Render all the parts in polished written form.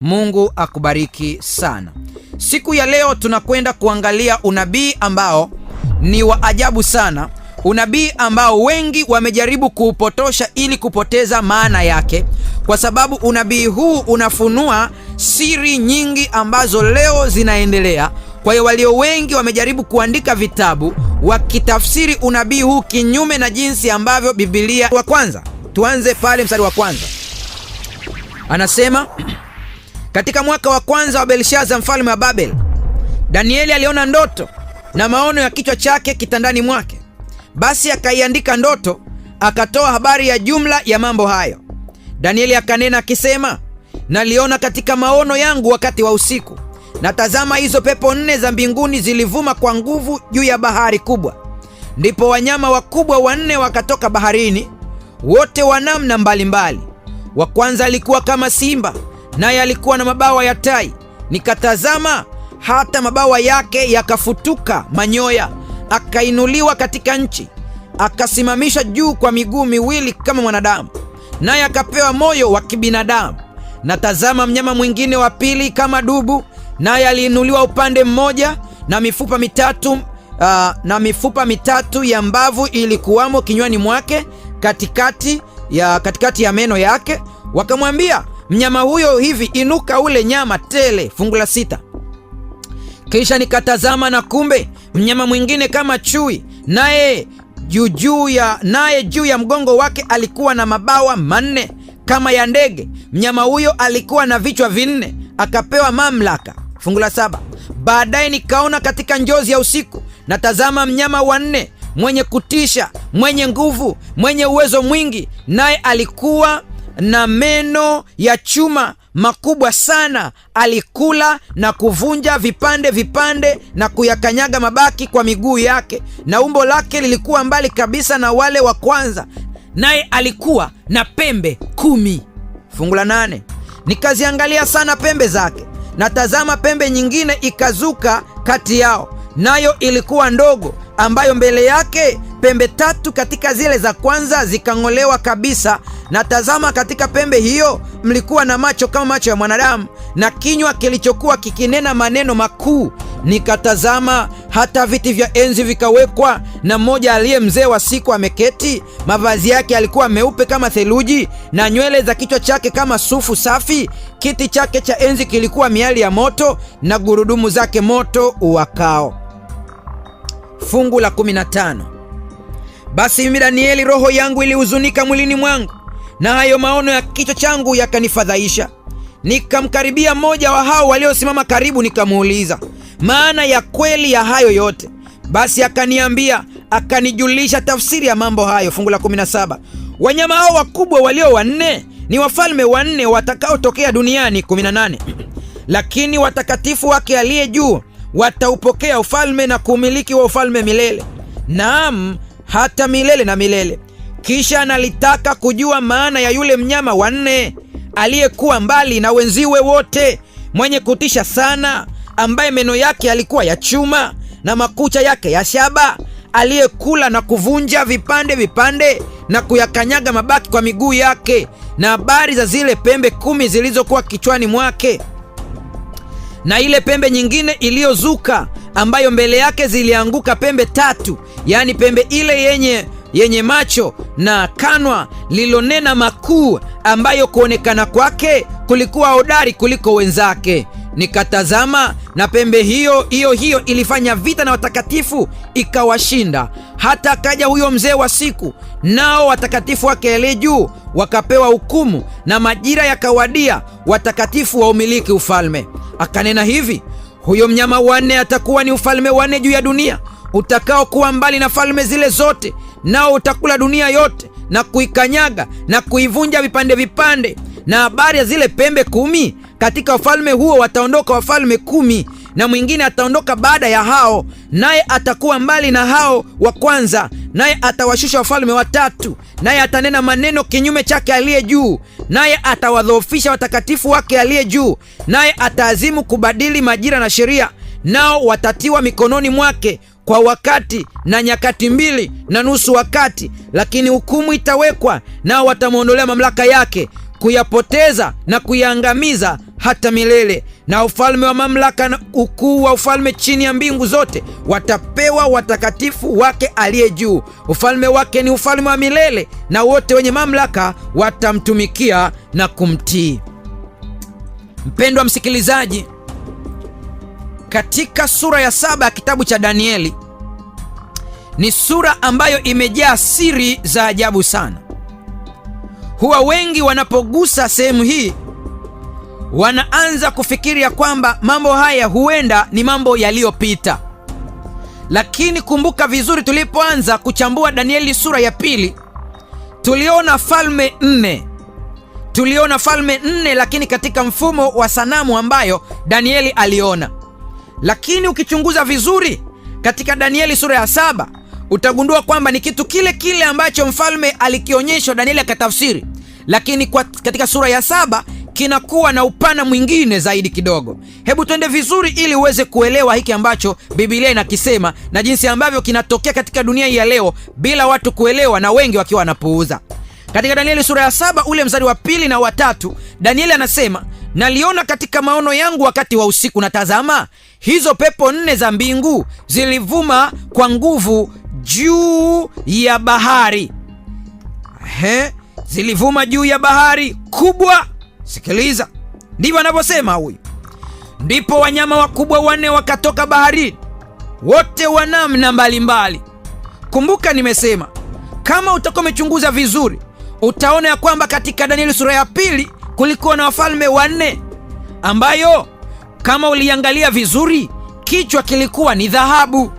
Mungu akubariki sana. Siku ya leo tunakwenda kuangalia unabii ambao ni wa ajabu sana, unabii ambao wengi wamejaribu kuupotosha ili kupoteza maana yake, kwa sababu unabii huu unafunua siri nyingi ambazo leo zinaendelea. Kwa hiyo walio wengi wamejaribu kuandika vitabu wakitafsiri unabii huu kinyume na jinsi ambavyo Biblia. Wa kwanza, tuanze pale mstari wa kwanza. Anasema, katika mwaka wa kwanza wa Belshaza mfalme wa Babeli, Danieli aliona ndoto na maono ya kichwa chake kitandani mwake. Basi akaiandika ndoto, akatoa habari ya jumla ya mambo hayo. Danieli akanena akisema, naliona katika maono yangu wakati wa usiku, na tazama, hizo pepo 4 za mbinguni zilivuma kwa nguvu juu ya bahari kubwa. Ndipo wanyama wakubwa 4 wakatoka baharini, wote wa namna mbalimbali. Wa kwanza alikuwa kama simba, naye alikuwa na mabawa ya tai. Nikatazama, hata mabawa yake yakafutuka manyoya. Akainuliwa katika nchi, akasimamishwa juu kwa miguu miwili kama mwanadamu, naye akapewa moyo wa kibinadamu. Na tazama, mnyama mwingine wa pili kama dubu, naye aliinuliwa upande mmoja, na mifupa mitatu ya mbavu ilikuwamo kinywani mwake, katikati ya meno yake. Wakamwambia mnyama huyo hivi, inuka ule nyama tele. Fungu la 6. Kisha nikatazama, na kumbe mnyama mwingine kama chui, naye juu ya mgongo wake alikuwa na mabawa 4 kama ya ndege. Mnyama huyo alikuwa na vichwa 4, akapewa mamlaka. Fungu la 7. Baadaye nikaona katika njozi ya usiku, na tazama, mnyama wa 4 mwenye kutisha, mwenye nguvu, mwenye uwezo mwingi, naye alikuwa na meno ya chuma makubwa sana. Alikula na kuvunja vipande na kuyakanyaga mabaki kwa miguu yake, na umbo lake lilikuwa mbali kabisa na wale wa kwanza, naye alikuwa na pembe 10. Fungu la 8. Nikaziangalia sana pembe zake, na tazama, pembe nyingine ikazuka kati yao, nayo ilikuwa ndogo, ambayo mbele yake pembe 3 katika zile za kwanza zikang'olewa kabisa. Na tazama, katika pembe hiyo mlikuwa na macho kama macho ya mwanadamu, na kinywa kilichokuwa kikinena maneno makuu. Nikatazama, hata viti vya enzi vikawekwa, na mmoja aliye mzee wa siku ameketi. Mavazi yake yalikuwa meupe kama theluji, na nywele za kichwa chake kama sufu safi. Kiti chake cha enzi kilikuwa miali ya moto, na gurudumu zake moto uwakao. Fungu la 15. Basi mimi Danieli, roho yangu ilihuzunika mwilini mwangu, na hayo maono ya kichwa changu yakanifadhaisha. Nikamkaribia mmoja wa hao waliosimama karibu, nikamuuliza maana ya kweli ya hayo yote. Basi akaniambia, akanijulisha tafsiri ya mambo hayo. Fungu la 17. Wanyama hao wakubwa walio 4 ni wafalme 4 watakaotokea duniani. 18. Lakini watakatifu wake aliye juu wataupokea ufalme na kuumiliki wa ufalme milele, naam, hata milele na milele. Kisha nalitaka kujua maana ya yule mnyama wa 4 aliyekuwa mbali na wenziwe wote, mwenye kutisha sana, ambaye meno yake yalikuwa ya chuma na makucha yake ya shaba, aliyekula na kuvunja vipande na kuyakanyaga mabaki kwa miguu yake, na habari za zile pembe 10 zilizokuwa kichwani mwake, na ile pembe nyingine iliyozuka, ambayo mbele yake zilianguka pembe 3, yaani pembe ile yenye macho na kanwa lilonena makuu, ambayo kuonekana kwake kulikuwa hodari kuliko wenzake. Nikatazama, na pembe hiyo ilifanya vita na watakatifu ikawashinda. Hata akaja huyo mzee wa siku, nao watakatifu wake aliye juu wakapewa hukumu, na majira yakawadia watakatifu wa umiliki ufalme. Akanena hivi, huyo mnyama wa 4 atakuwa ni ufalme wa 4 juu ya dunia, utakao kuwa mbali na falme zile zote, nao utakula dunia yote na kuikanyaga na kuivunja vipande. Na habari ya zile pembe 10, katika ufalme huo wataondoka wafalme 10, na mwingine ataondoka baada ya hao, naye atakuwa mbali na hao wa kwanza, naye atawashusha wafalme 3, naye atanena maneno kinyume chake aliye juu, naye atawadhoofisha watakatifu wake aliye juu, naye ataazimu kubadili majira na sheria, nao watatiwa mikononi mwake kwa wakati na nyakati 2.5 wakati, lakini hukumu itawekwa, nao watamwondolea mamlaka yake, kuyapoteza na kuyaangamiza hata milele, na ufalme wa mamlaka na ukuu wa ufalme chini ya mbingu zote watapewa watakatifu wake aliye juu. Ufalme wake ni ufalme wa milele, na wote wenye mamlaka watamtumikia na kumtii. Mpendwa msikilizaji, katika sura ya 7 ya kitabu cha Danieli ni sura ambayo imejaa siri za ajabu sana. Huwa wengi wanapogusa sehemu hii wanaanza kufikiri ya kwamba mambo haya huenda ni mambo yaliyopita, lakini kumbuka vizuri, tulipoanza kuchambua Danieli sura ya 2 tuliona falme 4. Tuliona falme 4, lakini katika mfumo wa sanamu ambayo Danieli aliona. Lakini ukichunguza vizuri katika Danieli sura ya 7 utagundua kwamba ni kitu kile kile ambacho mfalme alikionyeshwa, Danieli akatafsiri, lakini katika sura ya 7 kinakuwa na upana mwingine zaidi kidogo. Hebu twende vizuri ili uweze kuelewa hiki ambacho Biblia inakisema na jinsi ambavyo kinatokea katika dunia hii ya leo bila watu kuelewa na wengi wakiwa wanapuuza. Katika Danieli sura ya 7 ule mstari wa 2 na wa 3, Danieli anasema, naliona katika maono yangu wakati wa usiku, na tazama, hizo pepo 4 za mbingu zilivuma kwa nguvu juu ya bahari. Zilivuma juu ya bahari kubwa. Sikiliza, ndivyo anavyosema huyu. Ndipo wanyama wakubwa 4 wakatoka baharini, wote wa namna mbalimbali. Kumbuka nimesema, kama utakuwa umechunguza vizuri, utaona ya kwamba katika Danieli sura ya 2 kulikuwa na wafalme 4 ambayo kama uliangalia vizuri, kichwa kilikuwa ni dhahabu.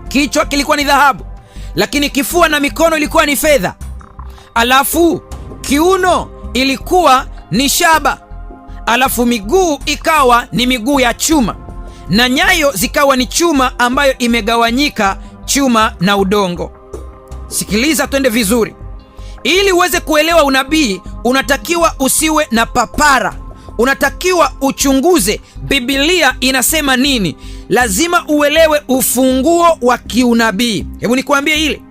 Kichwa kilikuwa ni dhahabu, lakini kifua na mikono ilikuwa ni fedha. Alafu kiuno ilikuwa ni shaba. Alafu miguu ikawa ni miguu ya chuma, na nyayo zikawa ni chuma ambayo imegawanyika chuma na udongo. Sikiliza, twende vizuri. Ili uweze kuelewa unabii, unatakiwa usiwe na papara. Unatakiwa uchunguze Biblia inasema nini. Lazima uelewe ufunguo wa kiunabii. Hebu nikuambie ile,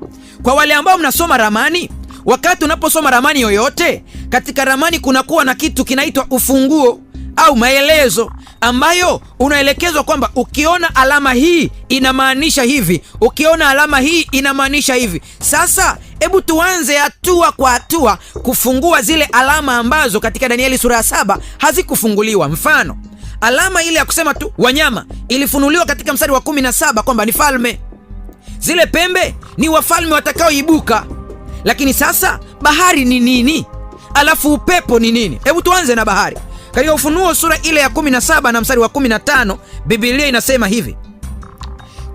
kwa wale ambao mnasoma ramani, wakati unaposoma ramani yoyote, katika ramani kunakuwa na kitu kinaitwa ufunguo au maelezo, ambayo unaelekezwa kwamba ukiona alama hii inamaanisha hivi, ukiona alama hii inamaanisha hivi. Sasa hebu tuanze hatua kwa hatua kufungua zile alama ambazo katika Danieli sura ya 7 hazikufunguliwa. Mfano, alama ile ya kusema tu wanyama ilifunuliwa katika mstari wa 17 kwamba ni falme. Zile pembe ni wafalme watakaoibuka. Lakini sasa bahari ni nini? Alafu upepo ni nini? Hebu tuanze na bahari. Katika Ufunuo sura ile ya 17 na mstari wa 15, Biblia inasema hivi: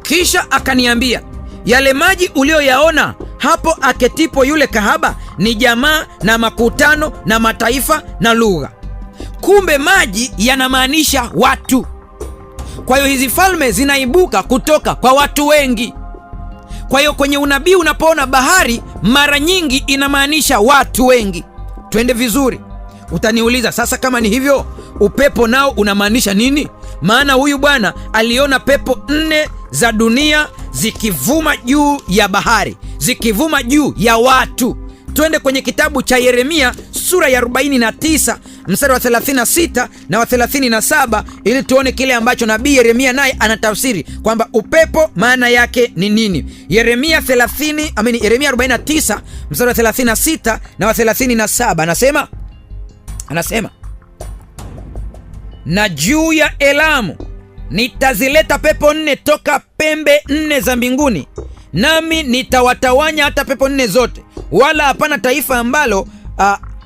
kisha akaniambia, yale maji ulioyaona hapo aketipo yule kahaba ni jamaa na makutano na mataifa na lugha. Kumbe maji yanamaanisha watu. Kwa hiyo hizi falme zinaibuka kutoka kwa watu wengi. Kwa hiyo kwenye unabii unapoona bahari, mara nyingi inamaanisha watu wengi. Twende vizuri. Utaniuliza, sasa kama ni hivyo, upepo nao unamaanisha nini? Maana huyu bwana aliona pepo 4 za dunia zikivuma juu ya bahari, zikivuma juu ya watu. Twende kwenye kitabu cha Yeremia sura ya 49 mstari wa 36 na wa 37 ili tuone kile ambacho nabii Yeremia naye anatafsiri kwamba upepo maana yake ni nini. Yeremia 49 mstari wa 36 na wa 37 anasema, na juu ya Elamu nitazileta pepo 4 toka pembe 4 za mbinguni, nami nitawatawanya hata pepo 4 zote, wala hapana taifa ambalo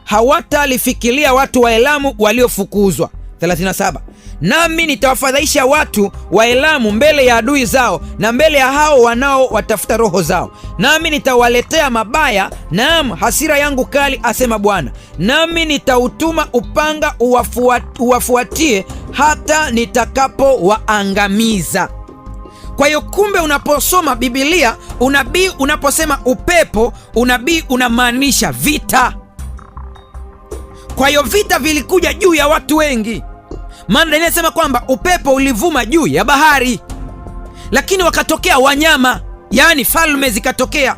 hawatalifikiria watu wa Elamu waliofukuzwa. 37, nami nitawafadhaisha watu wa Elamu mbele ya adui zao na mbele ya hao wanao watafuta roho zao, nami nitawaletea mabaya, naam, hasira yangu kali, asema Bwana, nami nitautuma upanga uwafuatie hata nitakapowaangamiza. Kwa hiyo kumbe, unaposoma Biblia, unabii unaposema upepo, unabii unamaanisha vita. Kwa hiyo vita vilikuja juu ya watu wengi. Maana Danieli anasema kwamba upepo ulivuma juu ya bahari, lakini wakatokea wanyama, yaani falme zikatokea.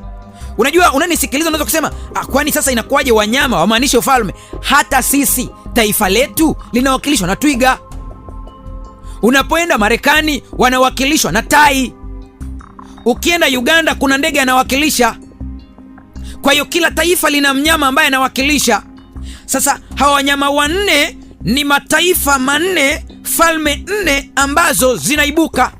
Unajua, unanisikiliza, unaweza kusema kwani sasa inakuwaje wanyama wamaanishe ufalme? Hata sisi taifa letu linawakilishwa na twiga. Unapoenda Marekani wanawakilishwa na tai. Ukienda Uganda kuna ndege anawakilisha. Kwa hiyo kila taifa lina mnyama ambaye anawakilisha. Sasa hawa wanyama wanne ni mataifa manne, falme nne ambazo zinaibuka.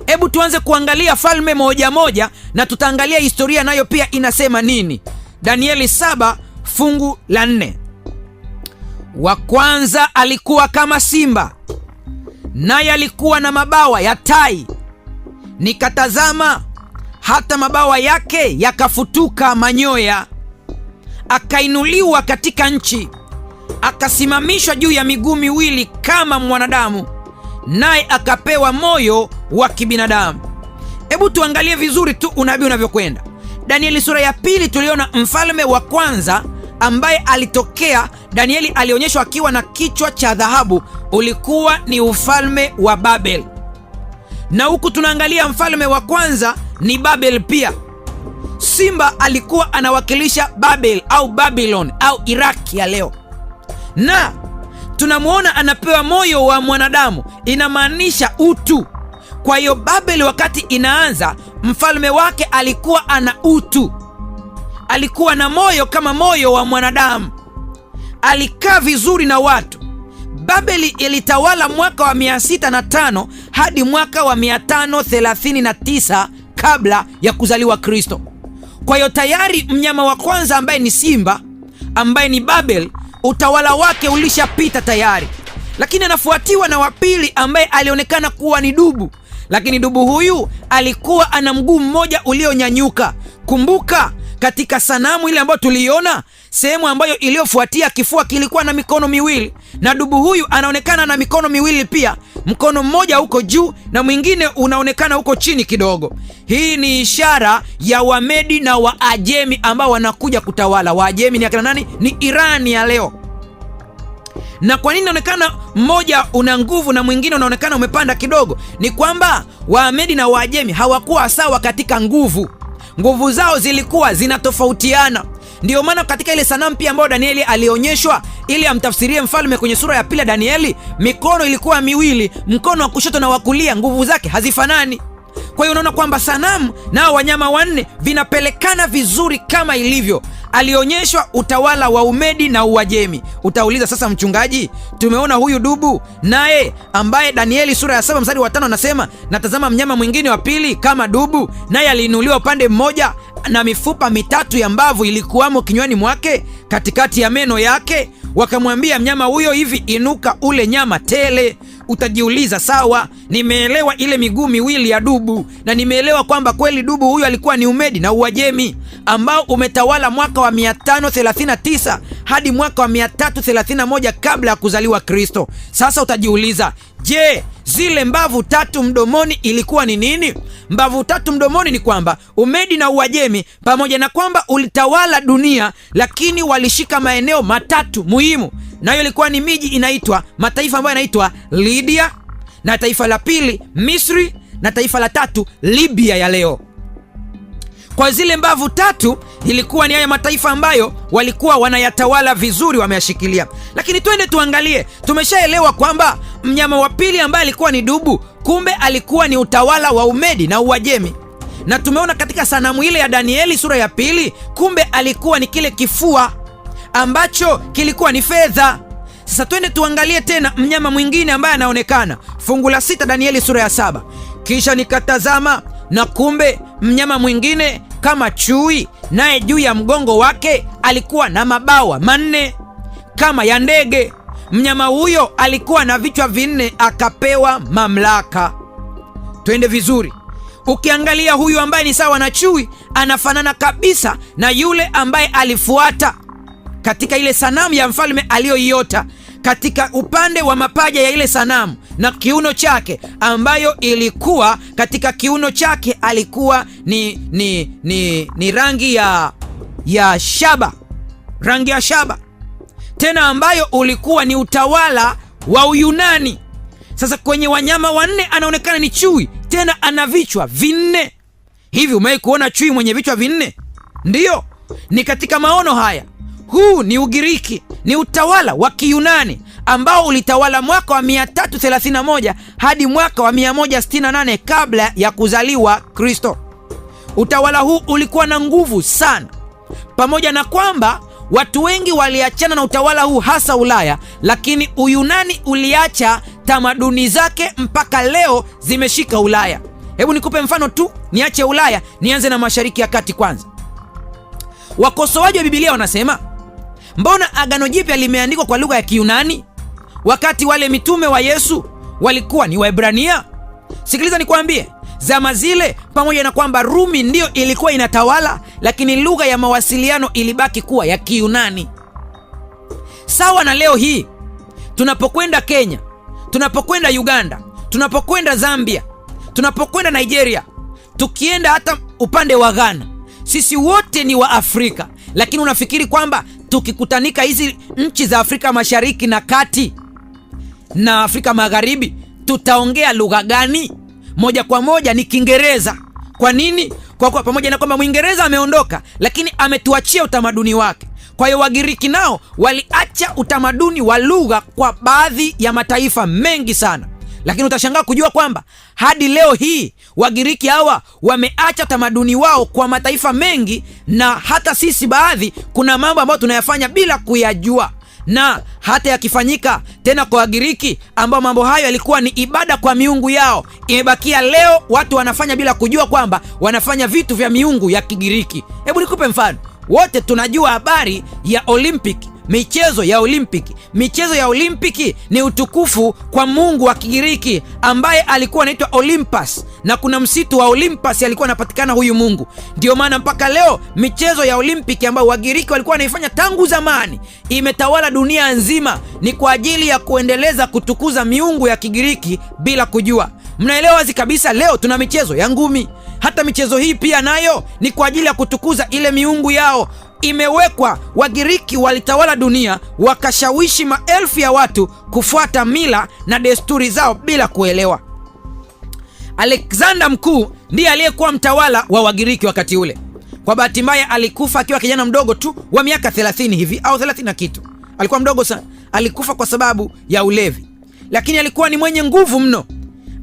Hebu tuanze kuangalia falme moja moja na tutaangalia historia nayo pia inasema nini. Danieli 7 fungu la 4. Wa kwanza alikuwa kama simba, naye alikuwa na mabawa ya tai. Nikatazama hata mabawa yake yakafutuka manyoya. Akainuliwa katika nchi, akasimamishwa juu ya miguu miwili kama mwanadamu, naye akapewa moyo wa kibinadamu. Hebu tuangalie vizuri tu unabii unavyokwenda. Danieli sura ya 2 tuliona mfalme wa kwanza ambaye alitokea. Danieli alionyeshwa akiwa na kichwa cha dhahabu, ulikuwa ni ufalme wa Babel. Na huku tunaangalia mfalme wa kwanza ni Babel pia. Simba alikuwa anawakilisha Babel au Babylon au Iraki ya leo. Na tunamuona anapewa moyo wa mwanadamu, inamaanisha utu. Kwa hiyo Babel wakati inaanza, mfalme wake alikuwa ana utu, alikuwa na moyo kama moyo wa mwanadamu, alikaa vizuri na watu. Babeli ilitawala mwaka wa 605 hadi mwaka wa 539 kabla ya kuzaliwa Kristo. Kwa hiyo tayari mnyama wa kwanza ambaye ni simba, ambaye ni Babel, utawala wake ulishapita tayari. Lakini anafuatiwa na wa pili ambaye alionekana kuwa ni dubu, lakini dubu huyu alikuwa ana mguu mmoja ulionyanyuka. Kumbuka katika sanamu ile ambayo tuliona, sehemu ambayo iliyofuatia kifua kilikuwa na mikono miwili, na dubu huyu anaonekana na mikono miwili pia, mkono mmoja huko juu na mwingine unaonekana huko chini kidogo. Hii ni ishara ya Wamedi na Waajemi ambao wanakuja kutawala. Waajemi ni akina nani? Ni Irani ya leo. Na kwa nini inaonekana mmoja una nguvu na mwingine unaonekana umepanda kidogo? Ni kwamba Wamedi na Waajemi hawakuwa sawa katika nguvu. Nguvu zao zilikuwa zinatofautiana. Ndiyo maana katika ile sanamu pia ambayo Danieli alionyeshwa ili amtafsirie mfalme kwenye sura ya 2 Danieli, mikono ilikuwa miwili, mkono wa kushoto na wa kulia, nguvu zake hazifanani. Kwa hiyo unaona kwamba sanamu na wanyama wanne vinapelekana vizuri kama ilivyo. Alionyeshwa utawala wa Umedi na Uajemi. Utauliza sasa, mchungaji, tumeona huyu dubu naye ambaye Danieli sura ya 7 mstari wa 5 anasema, natazama mnyama mwingine wa pili kama dubu, naye aliinuliwa upande mmoja na mifupa mitatu ya mbavu ilikuwamo kinywani mwake katikati ya meno yake. Wakamwambia mnyama huyo, hivi inuka ule nyama tele. Utajiuliza, sawa, nimeelewa ile miguu miwili ya dubu na nimeelewa kwamba kweli dubu huyu alikuwa ni Umedi na Uajemi ambao umetawala mwaka wa 539 hadi mwaka wa 331 kabla ya kuzaliwa Kristo. Sasa utajiuliza, je, zile mbavu tatu mdomoni ilikuwa ni nini? Mbavu tatu mdomoni ni kwamba Umedi na Uajemi pamoja na kwamba ulitawala dunia, lakini walishika maeneo matatu muhimu, nayo ilikuwa ni miji inaitwa, mataifa ambayo yanaitwa Lydia, na taifa la pili Misri, na taifa la tatu Libya ya leo. Kwa zile mbavu tatu ilikuwa ni haya mataifa ambayo walikuwa wanayatawala vizuri, wameyashikilia. Lakini twende tuangalie, tumeshaelewa kwamba mnyama wa pili ambaye alikuwa ni dubu, kumbe alikuwa ni utawala wa Umedi na Uajemi. Na tumeona katika sanamu ile ya Danieli sura ya 2, kumbe alikuwa ni kile kifua ambacho kilikuwa ni fedha. Sasa twende tuangalie tena mnyama mwingine ambaye anaonekana. Fungu la 6 Danieli sura ya 7. Kisha nikatazama na kumbe mnyama mwingine kama chui, naye juu ya mgongo wake alikuwa na mabawa manne kama ya ndege. Mnyama huyo alikuwa na vichwa vinne, akapewa mamlaka. Twende vizuri. Ukiangalia huyu ambaye ni sawa na chui, anafanana kabisa na yule ambaye alifuata katika ile sanamu ya mfalme aliyoiota, katika upande wa mapaja ya ile sanamu na kiuno chake, ambayo ilikuwa katika kiuno chake alikuwa ni rangi ya shaba, rangi ya shaba tena, ambayo ulikuwa ni utawala wa Uyunani. Sasa kwenye wanyama wanne anaonekana ni chui, tena ana vichwa vinne. Hivi umewahi kuona chui mwenye vichwa vinne? Ndiyo, ni katika maono haya. Huu ni Ugiriki, ni utawala wa Kiyunani ambao ulitawala mwaka wa 331 hadi mwaka wa 168 kabla ya kuzaliwa Kristo. Utawala huu ulikuwa na nguvu sana, pamoja na kwamba watu wengi waliachana na utawala huu hasa Ulaya, lakini Uyunani uliacha tamaduni zake mpaka leo zimeshika Ulaya. Hebu nikupe mfano tu, niache Ulaya nianze na Mashariki ya Kati kwanza. Wakosoaji wa Biblia wanasema, mbona Agano Jipya limeandikwa kwa lugha ya Kiyunani wakati wale mitume wa Yesu walikuwa ni Waebrania? Sikiliza nikwambie, zama zile, pamoja na kwamba Rumi ndio ilikuwa inatawala, lakini lugha ya mawasiliano ilibaki kuwa ya Kiyunani. Sawa na leo hii tunapokwenda Kenya, tunapokwenda Uganda, tunapokwenda Zambia, tunapokwenda Nigeria, tukienda hata upande wa Ghana, sisi wote ni wa Afrika. Lakini unafikiri kwamba tukikutanika hizi nchi za Afrika Mashariki na Kati na Afrika Magharibi tutaongea lugha gani? Moja kwa moja ni Kiingereza. Kwa nini? Kwa pamoja na kwamba Mwingereza ameondoka, lakini ametuachia utamaduni wake. Kwa hiyo Wagiriki nao waliacha utamaduni wa lugha kwa baadhi ya mataifa mengi sana. Lakini utashangaa kujua kwamba hadi leo hii Wagiriki hawa wameacha tamaduni wao kwa mataifa mengi, na hata sisi baadhi kuna mambo ambayo tunayafanya bila kuyajua, na hata yakifanyika tena kwa Wagiriki ambao mambo hayo yalikuwa ni ibada kwa miungu yao, imebakia leo watu wanafanya bila kujua kwamba wanafanya vitu vya miungu ya Kigiriki. Hebu nikupe mfano. Wote tunajua habari ya Olimpiki, michezo ya Olimpiki. Michezo ya Olimpiki ni utukufu kwa mungu wa Kigiriki ambaye alikuwa anaitwa Olympus, na kuna msitu wa Olympus alikuwa anapatikana huyu mungu. Ndio maana mpaka leo michezo ya Olimpiki ambayo Wagiriki walikuwa wanaifanya tangu zamani imetawala dunia nzima, ni kwa ajili ya kuendeleza kutukuza miungu ya Kigiriki bila kujua. Mnaelewa wazi kabisa, leo tuna michezo ya ngumi. Hata michezo hii pia nayo ni kwa ajili ya kutukuza ile miungu yao. Imewekwa. Wagiriki walitawala dunia, wakashawishi maelfu ya watu kufuata mila na desturi zao bila kuelewa. Alexander Mkuu ndiye aliyekuwa mtawala wa Wagiriki wakati ule. Kwa bahati mbaya alikufa akiwa kijana mdogo tu wa miaka 30 hivi au 30 na kitu. Alikuwa mdogo sana. Alikufa kwa sababu ya ulevi. Lakini alikuwa ni mwenye nguvu mno.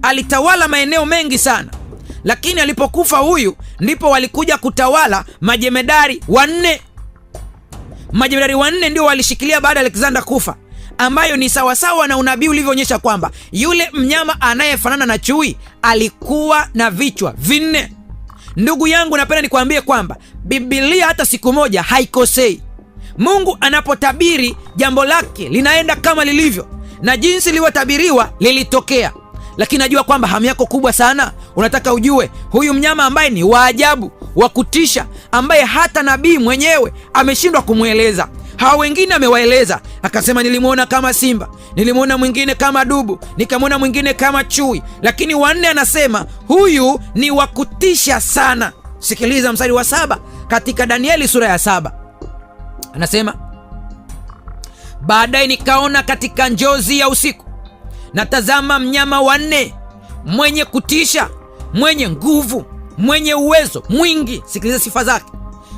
Alitawala maeneo mengi sana. Lakini alipokufa huyu, ndipo walikuja kutawala majemedari wanne. Majemedari wanne ndio walishikilia baada ya Alexander kufa, ambayo ni sawasawa na unabii ulivyoonyesha kwamba yule mnyama anayefanana na chui alikuwa na vichwa vinne. Ndugu yangu, napenda nikwambie kwamba Biblia hata siku moja haikosei. Mungu anapotabiri jambo lake linaenda kama lilivyo, na jinsi lilivyotabiriwa lilitokea. Lakini najua kwamba hamu yako kubwa sana, unataka ujue huyu mnyama ambaye ni wa ajabu, wa kutisha, ambaye hata nabii mwenyewe ameshindwa kumweleza. Hawa wengine amewaeleza, akasema nilimwona kama simba, nilimwona mwingine kama dubu, nikamwona mwingine kama chui, lakini wanne anasema huyu ni wa kutisha sana. Sikiliza mstari wa 7 katika Danieli sura ya 7. Anasema, baadaye nikaona katika njozi ya usiku, na tazama mnyama wanne, mwenye kutisha, mwenye nguvu, mwenye uwezo mwingi. Sikiliza sifa zake.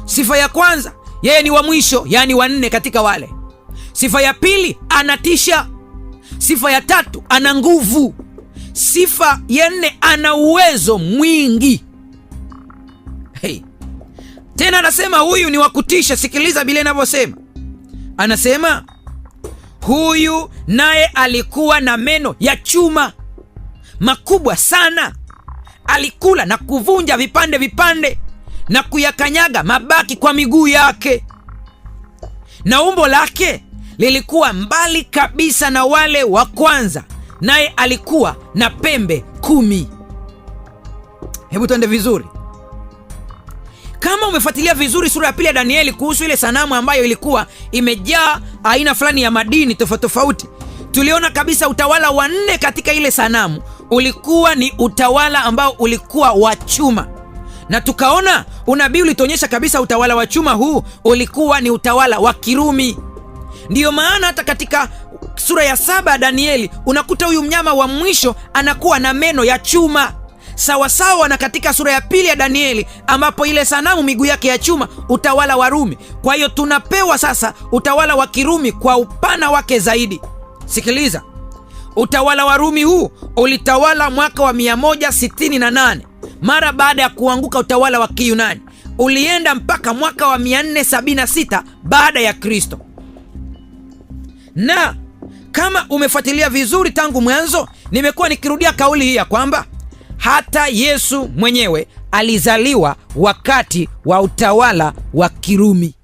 Sifa ya kwanza, yeye ni wa mwisho, yani wanne katika wale. Sifa ya pili, anatisha. Sifa ya tatu, ana nguvu. Sifa ya nne, ana uwezo mwingi. Hey. Tena anasema huyu ni wa kutisha. Sikiliza Biblia inavyosema. Anasema huyu naye alikuwa na meno ya chuma makubwa sana. Alikula na kuvunja vipande vipande na kuyakanyaga mabaki kwa miguu yake, na umbo lake lilikuwa mbali kabisa na wale wa kwanza, naye alikuwa na pembe 10. Hebu tuende vizuri. Kama umefuatilia vizuri sura ya pili ya Danieli kuhusu ile sanamu ambayo ilikuwa imejaa aina fulani ya madini tofauti tofauti, tuliona kabisa utawala wa 4 katika ile sanamu ulikuwa ni utawala ambao ulikuwa wa chuma, na tukaona unabii ulituonyesha kabisa utawala wa chuma huu ulikuwa ni utawala wa Kirumi. Ndiyo maana hata katika sura ya 7 ya Danieli unakuta huyu mnyama wa mwisho anakuwa na meno ya chuma. sawasawa na katika sura ya 2 ya Danieli, ambapo ile sanamu miguu yake ya chuma, utawala wa Rumi. Kwa hiyo tunapewa sasa utawala wa Kirumi kwa upana wake zaidi. Sikiliza, utawala wa Rumi huu ulitawala mwaka wa 168 mara baada ya kuanguka utawala wa Kiyunani. Ulienda mpaka mwaka wa 476 baada ya Kristo. Na kama umefuatilia vizuri tangu mwanzo, nimekuwa nikirudia kauli hii ya kwamba hata Yesu mwenyewe alizaliwa wakati wa utawala wa Kirumi.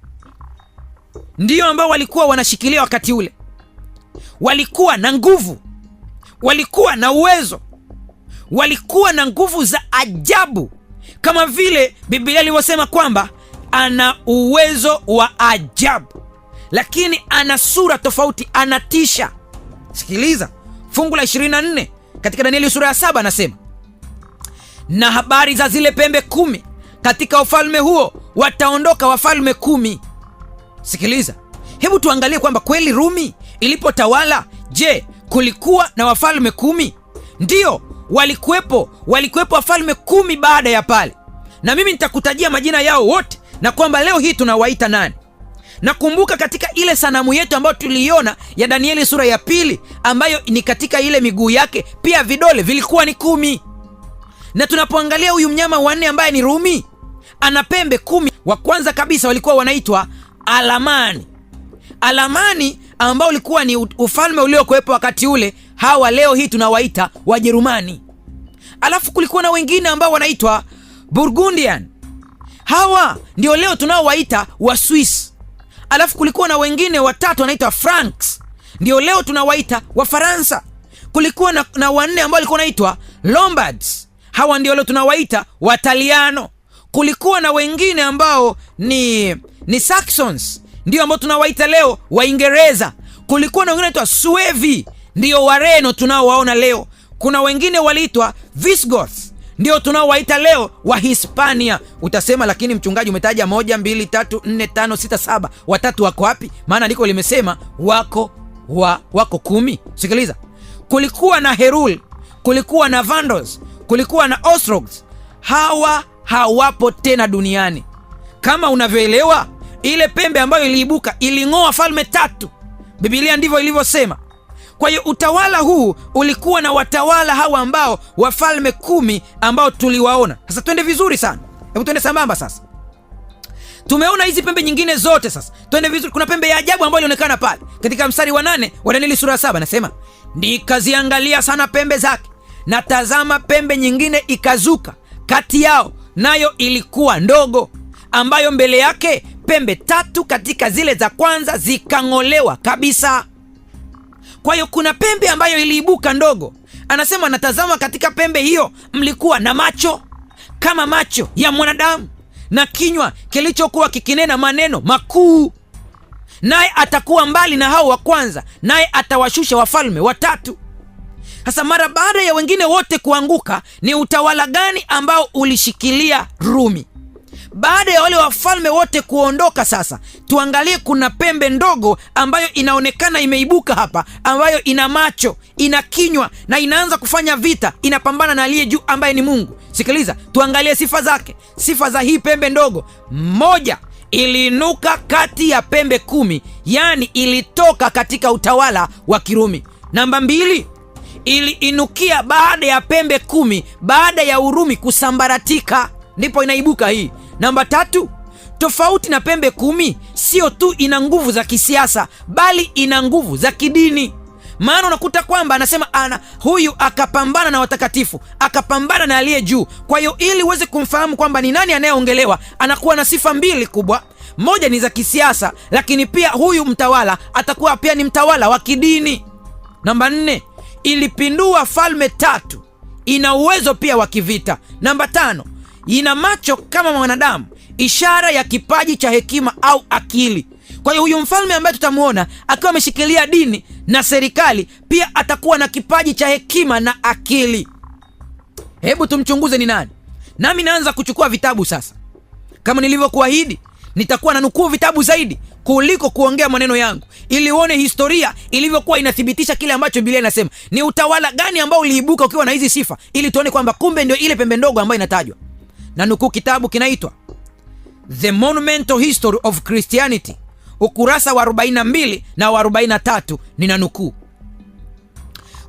Ndio ambao walikuwa wanashikilia wakati ule. Walikuwa na nguvu, walikuwa na uwezo, walikuwa na nguvu za ajabu, kama vile Biblia ilivyosema kwamba ana uwezo wa ajabu, lakini ana sura tofauti, anatisha. Sikiliza fungu la 24 katika Danieli sura ya 7, anasema, na habari za zile pembe 10, katika ufalme huo wataondoka wafalme 10. Sikiliza, hebu tuangalie kwamba kweli Rumi ilipotawala, je, kulikuwa na wafalme 10? Ndiyo, walikuwepo wafalme 10 baada ya pale, na mimi nitakutajia majina yao wote, na kwamba leo hii tunawaita nani. Nakumbuka katika ile sanamu yetu ambayo tuliiona ya Danieli sura ya 2, ambayo ni katika ile miguu yake pia vidole vilikuwa ni 10. Na tunapoangalia huyu mnyama wa 4 ambaye ni Rumi, ana pembe 10. Wa kwanza kabisa walikuwa wanaitwa Alamani. Alamani ambao ulikuwa ni ufalme uliokuwepo wakati ule. Hawa leo hii tunawaita Wajerumani. Alafu kulikuwa na wengine ambao wanaitwa Burgundian. Hawa ndio leo tunaowaita wa Swiss. Alafu kulikuwa na wengine watatu wanaitwa Franks, ndio leo tunawaita wa Faransa. Kulikuwa na 4 ambao walikuwa wanaitwa Lombards. Hawa ndio leo tunawaita Wataliano. Kulikuwa na wengine ambao ni Saxons, ndio ambao tunawaita leo Waingereza. Kulikuwa na wengine wanaitwa Suevi, ndio Wareno tunaowaona leo. Kuna wengine waliitwa Visigoths, ndio tunaowaita leo wa Hispania. Utasema, lakini mchungaji umetaja 1, 2, 3, 4, 5, 6, 7, watatu wako wapi? Maana liko limesema wako 10. Sikiliza, kulikuwa na Herul, kulikuwa na Vandals, kulikuwa na Ostrogoths. Hawa hawapo tena duniani. Kama unavyoelewa, ile pembe ambayo iliibuka iling'oa falme 3. Biblia ndivyo ilivyosema. Kwa hiyo utawala huu ulikuwa na watawala hawa ambao wafalme 10 ambao tuliwaona. Sasa twende vizuri sana, hebu twende sambamba. Sasa tumeona hizi pembe nyingine zote, sasa twende vizuri. Kuna pembe ya ajabu ambayo ilionekana pale katika mstari wa 8 wa Danieli sura ya 7, nasema, nikaziangalia sana pembe zake, na tazama pembe nyingine ikazuka kati yao, nayo ilikuwa ndogo, ambayo mbele yake pembe 3 katika zile za kwanza zikang'olewa kabisa. Kwa hiyo kuna pembe ambayo iliibuka ndogo. Anasema, natazama katika pembe hiyo mlikuwa na macho kama macho ya mwanadamu, na kinywa kilichokuwa kikinena maneno makuu. Naye atakuwa mbali na hao wa kwanza, naye atawashusha wafalme 3. Sasa mara baada ya wengine wote kuanguka, ni utawala gani ambao ulishikilia Rumi? Baada ya wale wafalme wote kuondoka, sasa tuangalie, kuna pembe ndogo ambayo inaonekana imeibuka hapa, ambayo ina macho, ina kinywa, na inaanza kufanya vita, inapambana na aliye juu ambaye ni Mungu. Sikiliza, tuangalie sifa zake. Sifa za hii pembe ndogo: 1, iliinuka kati ya pembe 10, yani ilitoka katika utawala wa Kirumi. Namba 2, iliinukia baada ya pembe 10, baada ya Urumi kusambaratika, ndipo inaibuka hii. Namba 3, tofauti na pembe 10, sio tu ina nguvu za kisiasa, bali ina nguvu za kidini. Maana unakuta kwamba anasema huyu akapambana na watakatifu, akapambana na aliye juu. Kwa hiyo ili uweze kumfahamu kwamba ni nani anayeongelewa, anakuwa na sifa 2 kubwa. 1 ni za kisiasa, lakini pia huyu mtawala atakuwa pia ni mtawala wa kidini. Namba 4, ilipindua falme 3, ina uwezo pia wa kivita. Namba 5, ina macho kama mwanadamu, ishara ya kipaji cha hekima au akili. Kwa hiyo huyu mfalme ambaye tutamuona akiwa ameshikilia dini na serikali, pia atakuwa na kipaji cha hekima na akili. Hebu tumchunguze ni nani. Nami naanza kuchukua vitabu sasa. Kama nilivyokuahidi, nitakuwa na nukuu vitabu zaidi kuliko kuongea maneno yangu, ili uone historia ilivyokuwa inathibitisha kile ambacho Biblia inasema. Ni utawala gani ambao uliibuka ukiwa na hizi sifa, ili tuone kwamba kumbe ndio ile pembe ndogo ambayo inatajwa. Na nukuu kitabu kinaitwa The Monumental History of Christianity, ukurasa wa 42 na wa 43. Nina nukuu: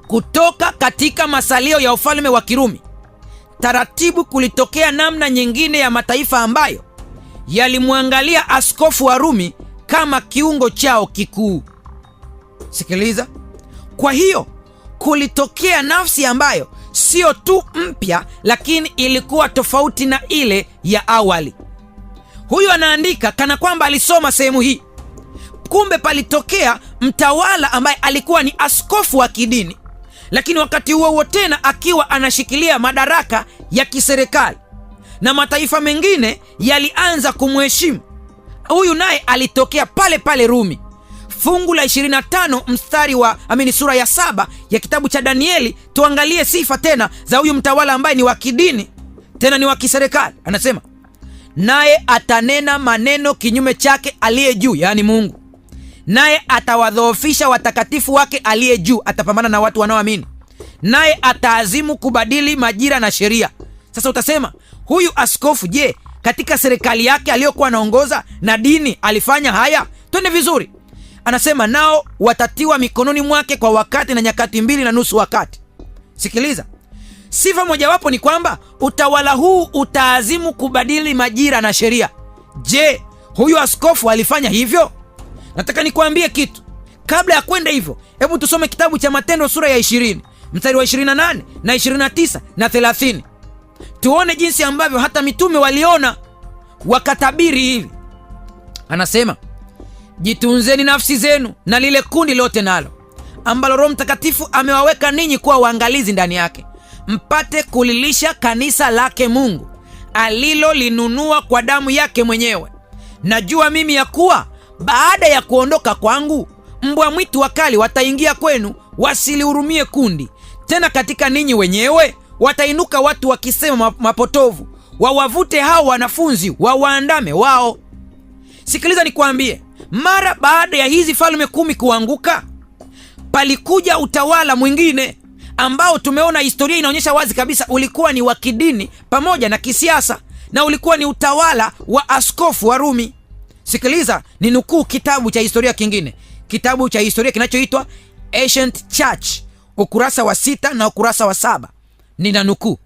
kutoka katika masalio ya ufalme wa Kirumi, taratibu kulitokea namna nyingine ya mataifa ambayo yalimwangalia askofu wa Rumi kama kiungo chao kikuu. Sikiliza. Kwa hiyo kulitokea nafsi ambayo sio tu mpya, lakini ilikuwa tofauti na ile ya awali. Huyu anaandika kana kwamba alisoma sehemu hii. Kumbe palitokea mtawala ambaye alikuwa ni askofu wa kidini, lakini wakati huo huo tena akiwa anashikilia madaraka ya kiserikali, na mataifa mengine yalianza kumheshimu. Huyu naye alitokea pale pale Rumi. Fungu la 25 mstari wa sura ya 7 ya kitabu cha Danieli, tuangalie sifa tena za huyu mtawala ambaye ni wa kidini tena ni wa kiserikali. Anasema, naye atanena maneno kinyume chake aliye juu, yaani Mungu, naye atawadhoofisha watakatifu wake aliye juu. Atapambana na watu wanaoamini, naye ataazimu kubadili majira na sheria. Sasa utasema, huyu askofu, je, katika serikali yake aliyokuwa anaongoza na dini alifanya haya? Twende vizuri. Anasema, nao watatiwa mikononi mwake kwa wakati na nyakati 2.5 wakati. Sikiliza. Sifa mojawapo ni kwamba utawala huu utaazimu kubadili majira na sheria. Je, huyu askofu alifanya hivyo? Nataka nikuambie kitu. Kabla ya kwenda hivyo, hebu tusome kitabu cha Matendo sura ya 20 mstari wa 28 na 29 na 30. Tuone jinsi ambavyo hata mitume waliona wakatabiri hivi. Anasema, jitunzeni nafsi zenu na lile kundi lote nalo ambalo Roho Mtakatifu amewaweka ninyi kuwa waangalizi ndani yake, mpate kulilisha kanisa lake Mungu alilolinunua kwa damu yake mwenyewe. Najua mimi ya kuwa baada ya kuondoka kwangu, mbwa mwitu wakali wataingia kwenu, wasilihurumie kundi. Tena katika ninyi wenyewe watainuka watu wakisema mapotovu, wawavute hao wanafunzi wawaandame wao. Sikiliza nikwambie, mara baada ya hizi falme 10 kuanguka, palikuja utawala mwingine ambao tumeona historia inaonyesha wazi kabisa ulikuwa ni wa kidini pamoja na kisiasa, na ulikuwa ni utawala wa askofu wa Rumi. Sikiliza, ni nukuu kitabu cha historia kingine, kitabu cha historia kinachoitwa Ancient Church, ukurasa wa 6 na ukurasa wa 7. Nina nukuu: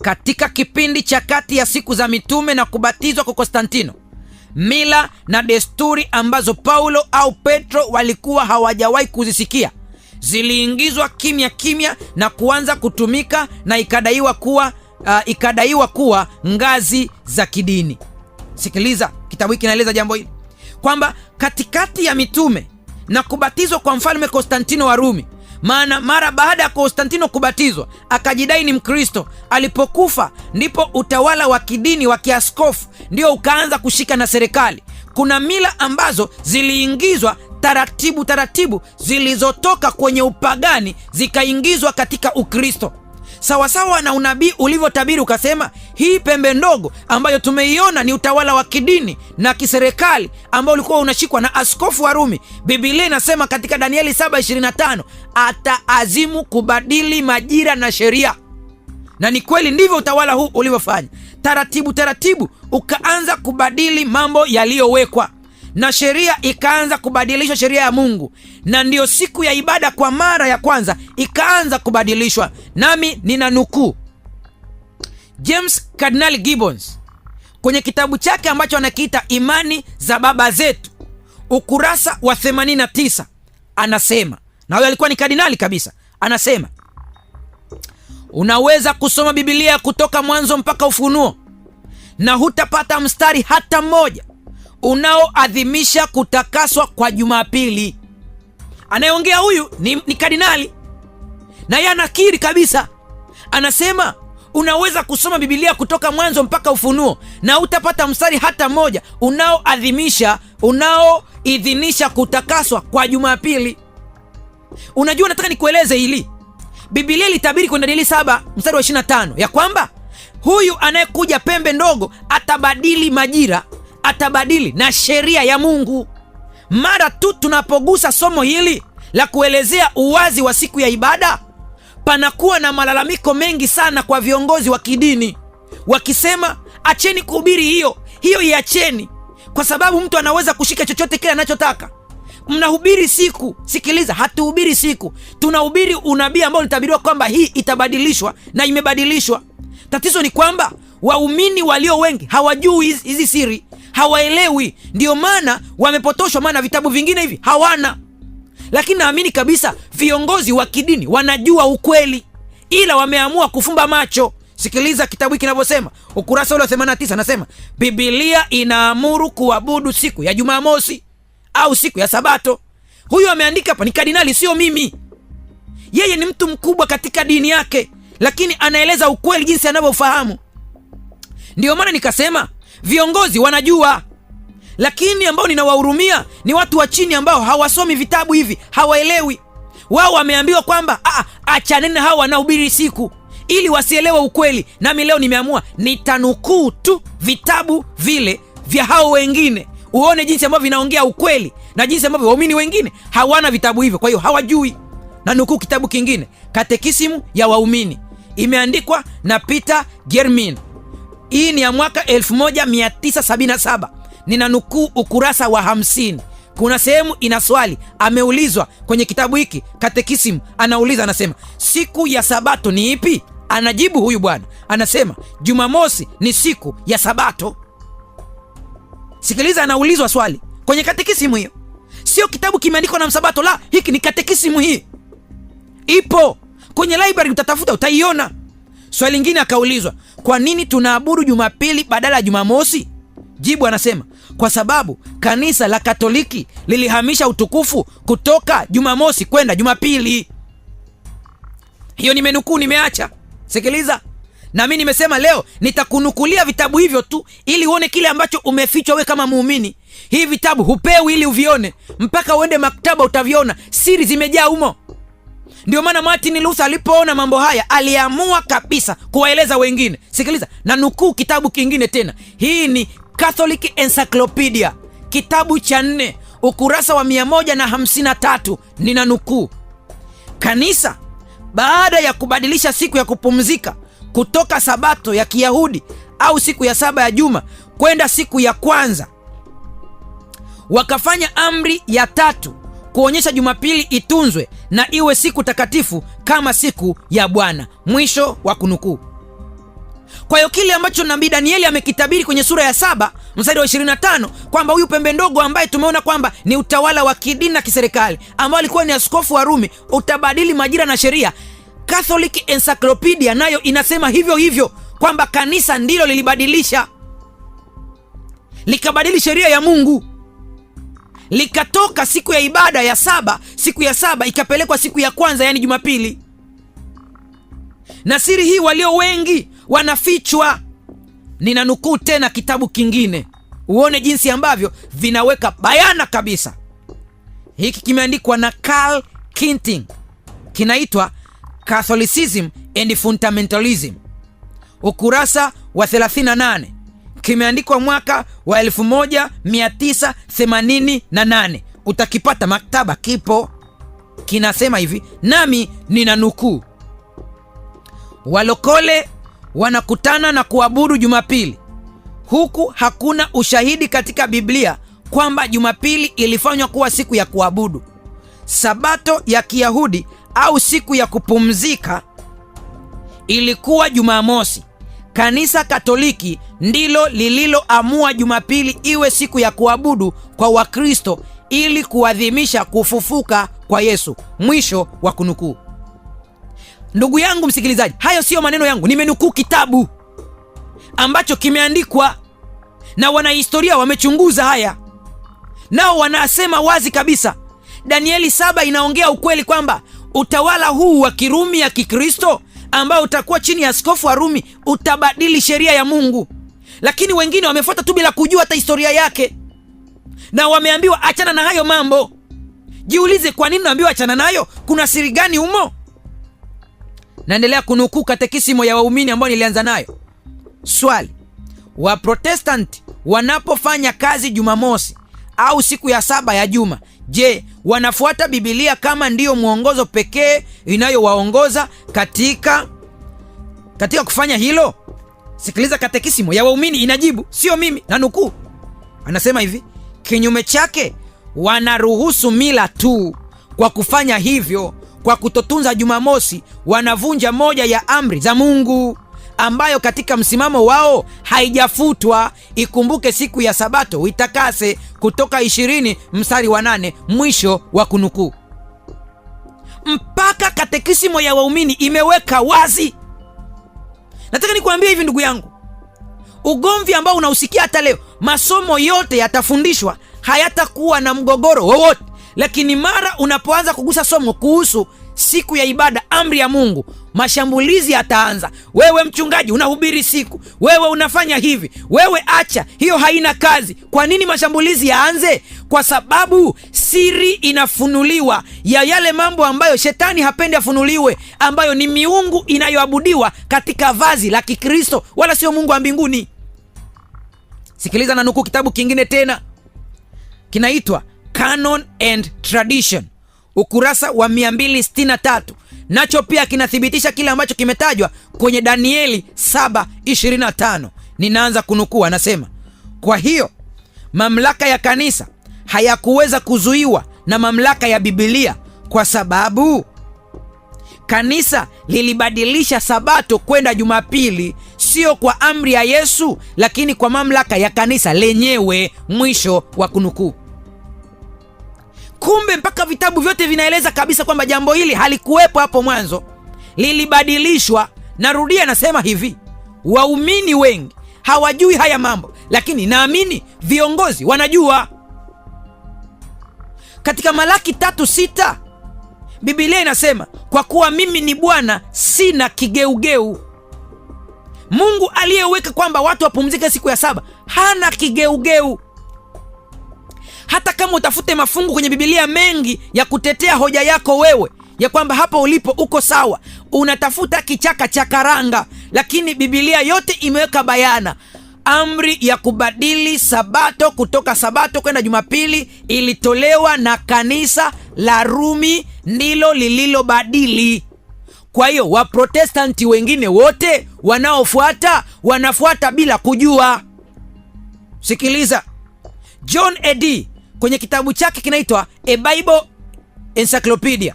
katika kipindi cha kati ya siku za mitume na kubatizwa kwa Konstantino, mila na desturi ambazo Paulo au Petro walikuwa hawajawahi kuzisikia ziliingizwa kimya kimya na kuanza kutumika, na ikadaiwa kuwa ngazi za kidini. Sikiliza, kitabu hiki kinaeleza jambo hili kwamba katikati ya mitume na kubatizwa kwa mfalme Konstantino wa Rumi, maana mara baada ya Konstantino kubatizwa akajidai ni Mkristo, alipokufa ndipo utawala wa kidini wa kiaskofu ndio ukaanza kushika na serikali. Kuna mila ambazo ziliingizwa taratibu zilizotoka kwenye upagani zikaingizwa katika Ukristo, sawasawa na unabii ulivyotabiri ukasema, hii pembe ndogo ambayo tumeiona ni utawala wa kidini na kiserikali ambao ulikuwa unashikwa na askofu wa Rumi. Biblia inasema katika Danieli 7:25, ataazimu kubadili majira na sheria. Na ni kweli ndivyo utawala huu ulivyofanya. Taratibu ukaanza kubadili mambo yaliyowekwa, na sheria ikaanza kubadilishwa, sheria ya Mungu, na ndiyo siku ya ibada kwa mara ya kwanza ikaanza kubadilishwa. Nami nina nukuu James Cardinal Gibbons kwenye kitabu chake ambacho anakiita Imani za Baba Zetu, ukurasa wa 89. Anasema, na huyo alikuwa ni kardinali kabisa, anasema, unaweza kusoma Biblia kutoka mwanzo mpaka Ufunuo na hutapata mstari hata mmoja unaoadhimisha kutakaswa kwa Jumapili. Anayeongea huyu ni kardinali, na yeye anakiri kabisa. Anasema unaweza kusoma Biblia kutoka mwanzo mpaka Ufunuo na hutapata mstari hata mmoja unaoidhinisha kutakaswa kwa Jumapili. Unajua, nataka nikueleze hili. Biblia ilitabiri kwenye Danieli 7 mstari wa 25 ya kwamba huyu anayekuja pembe ndogo atabadili majira, atabadili na sheria ya Mungu. Mara tu tunapogusa somo hili la kuelezea uwazi wa siku ya ibada, panakuwa na malalamiko mengi sana kwa viongozi wa kidini, wakisema acheni kuhubiri hiyo iacheni, kwa sababu mtu anaweza kushika chochote kile anachotaka. Mnahubiri siku. Sikiliza, hatuhubiri siku, tunahubiri unabii ambao ulitabiriwa kwamba hii itabadilishwa na imebadilishwa. Tatizo ni kwamba waumini walio wengi hawajui hizi siri, hawaelewi, ndio maana wamepotoshwa, maana vitabu vingine hivi hawana. Lakini naamini kabisa viongozi wa kidini wanajua ukweli, ila wameamua kufumba macho. Sikiliza kitabu hiki kinavyosema, ukurasa ule wa 89, anasema Biblia inaamuru kuabudu siku ya Jumamosi au siku ya Sabato. Huyu ameandika hapa ni kardinali, sio mimi. Yeye ni mtu mkubwa katika dini yake, lakini anaeleza ukweli jinsi anavyofahamu. Ndio maana nikasema viongozi wanajua, lakini ambao ninawahurumia ni watu wa chini ambao hawasomi vitabu hivi, hawaelewi. Wao wameambiwa kwamba achaneni hawa wanahubiri siku, ili wasielewe ukweli. Nami leo nimeamua nitanukuu tu vitabu vile vya hao wengine, uone jinsi ambavyo vinaongea ukweli na jinsi ambavyo waumini wengine hawana vitabu hivyo, kwa hiyo hawajui. Na nukuu kitabu kingine, Katekisimu ya Waumini, imeandikwa na Peter Germin. Hii ni ya mwaka 1977. Nina nukuu ukurasa wa 50. Kuna sehemu ina swali, ameulizwa kwenye kitabu hiki Katekisimu, anauliza, anasema siku ya Sabato ni ipi? Anajibu huyu bwana, anasema Jumamosi ni siku ya Sabato. Sikiliza, anaulizwa swali kwenye katekisimu hiyo, sio kitabu kimeandikwa na Msabato, la, hiki ni katekisimu. Hii ipo kwenye library, utatafuta utaiona. Swali lingine akaulizwa, kwa nini tunaabudu Jumapili badala ya Jumamosi? Jibu, anasema kwa sababu kanisa la Katoliki lilihamisha utukufu kutoka Jumamosi kwenda Jumapili. Hiyo nimenukuu, nimeacha. Sikiliza, na mimi nimesema leo nitakunukulia vitabu hivyo tu ili uone kile ambacho umefichwa we kama muumini. Hii vitabu hupewi ili uvione, mpaka uende maktaba utaviona, siri zimejaa humo. Ndio maana Martin Luther alipoona mambo haya aliamua kabisa kuwaeleza wengine. Sikiliza, na nukuu kitabu kingine tena. Hii ni Catholic Encyclopedia, kitabu cha 4, ukurasa wa 153. Nina nukuu, kanisa baada ya kubadilisha siku ya kupumzika kutoka Sabato ya Kiyahudi au siku ya saba ya juma kwenda siku ya kwanza, wakafanya amri ya 3 kuonyesha Jumapili itunzwe na iwe siku takatifu kama siku ya Bwana. Mwisho wa kunukuu. Kwa hiyo kile ambacho nabii Danieli amekitabiri kwenye sura ya 7 mstari wa 25 kwamba huyu pembe ndogo ambaye tumeona kwamba ni utawala wa kidini na kiserikali ambao alikuwa ni askofu wa Rumi utabadili majira na sheria, Catholic Encyclopedia nayo inasema hivyo hivyo, kwamba kanisa ndilo lilibadilisha, likabadili sheria ya Mungu, likatoka siku ya ibada ya 7, siku ya 7 ikapelekwa siku ya kwanza, yani Jumapili. Na siri hii walio wengi wanafichwa. Nina nukuu tena kitabu kingine uone jinsi ambavyo vinaweka bayana kabisa. Hiki kimeandikwa na Karl Kinting, kinaitwa Catholicism and Fundamentalism, ukurasa wa 38. Kimeandikwa mwaka wa 1988. Utakipata maktaba, kipo. Kinasema hivi, nami nina nukuu: walokole wanakutana na kuabudu Jumapili, huku hakuna ushahidi katika Biblia kwamba Jumapili ilifanywa kuwa siku ya kuabudu. Sabato ya Kiyahudi au siku ya kupumzika ilikuwa Jumamosi. Kanisa Katoliki ndilo lililoamua Jumapili iwe siku ya kuabudu kwa Wakristo ili kuadhimisha kufufuka kwa Yesu. Mwisho wa kunukuu. Ndugu yangu msikilizaji, hayo sio maneno yangu, nimenukuu kitabu ambacho kimeandikwa na wanahistoria, wamechunguza haya, nao wanasema wazi kabisa Danieli 7 inaongea ukweli kwamba utawala huu wa Kirumi ya Kikristo ambao utakuwa chini ya askofu wa Rumi utabadili sheria ya Mungu. Lakini wengine wamefuata tu bila kujua hata historia yake, na wameambiwa achana na hayo mambo. Jiulize, kwa nini naambiwa achana nayo? Kuna siri gani humo? Naendelea kunukuu katekisimu ya waumini ambao nilianza nayo. Swali: Waprotestanti wanapofanya kazi Jumamosi au siku ya saba ya juma, je, wanafuata Biblia kama ndiyo mwongozo pekee inayowaongoza katika kufanya hilo? Sikiliza katekisimu ya waumini inajibu, sio mimi, na nukuu. Anasema hivi: kinyume chake, wanaruhusu mila tu. Kwa kufanya hivyo, kwa kutotunza Jumamosi, wanavunja moja ya amri za Mungu ambayo katika msimamo wao haijafutwa. Ikumbuke siku ya Sabato uitakase, Kutoka 20:8, mwisho wa kunukuu. Mpaka katekisimu ya waumini imeweka wazi. Nataka nikuambia hivi ndugu yangu, ugomvi ambao unausikia hata leo, masomo yote yatafundishwa, hayatakuwa na mgogoro wowote, lakini mara unapoanza kugusa somo kuhusu siku ya ibada, amri ya Mungu, mashambulizi yataanza. Wewe mchungaji unahubiri siku, wewe unafanya hivi, wewe acha hiyo, haina kazi. Kwa nini mashambulizi yaanze? Kwa sababu siri inafunuliwa ya yale mambo ambayo shetani hapendi afunuliwe, ambayo ni miungu inayoabudiwa katika vazi la Kikristo, wala sio Mungu wa mbinguni. Sikiliza na nukuu kitabu kingine tena, kinaitwa Canon and Tradition, ukurasa wa 263, nacho pia kinathibitisha kile ambacho kimetajwa kwenye Danieli 7:25. Ninaanza kunukuu. Anasema, kwa hiyo mamlaka ya kanisa hayakuweza kuzuiwa na mamlaka ya Biblia, kwa sababu kanisa lilibadilisha Sabato kwenda Jumapili, sio kwa amri ya Yesu, lakini kwa mamlaka ya kanisa lenyewe, mwisho wa kunukuu. Kumbe mpaka vitabu vyote vinaeleza kabisa kwamba jambo hili halikuwepo hapo mwanzo, lilibadilishwa. Narudia, nasema hivi, waumini wengi hawajui haya mambo, lakini naamini viongozi wanajua. Katika Malaki 3:6 Biblia inasema, kwa kuwa mimi ni Bwana, sina kigeugeu. Mungu aliyeweka kwamba watu wapumzike siku ya saba hana kigeugeu. Hata kama utafute mafungu kwenye Biblia mengi ya kutetea hoja yako wewe ya kwamba hapo ulipo uko sawa, unatafuta kichaka cha karanga, lakini Biblia yote imeweka bayana. Amri ya kubadili Sabato kutoka Sabato kwenda Jumapili ilitolewa na kanisa la Rumi, ndilo lililobadili. Kwa hiyo Waprotestanti wengine wote wanafuata bila kujua. Sikiliza, John A.D. kwenye kitabu chake kinaitwa A Bible Encyclopedia,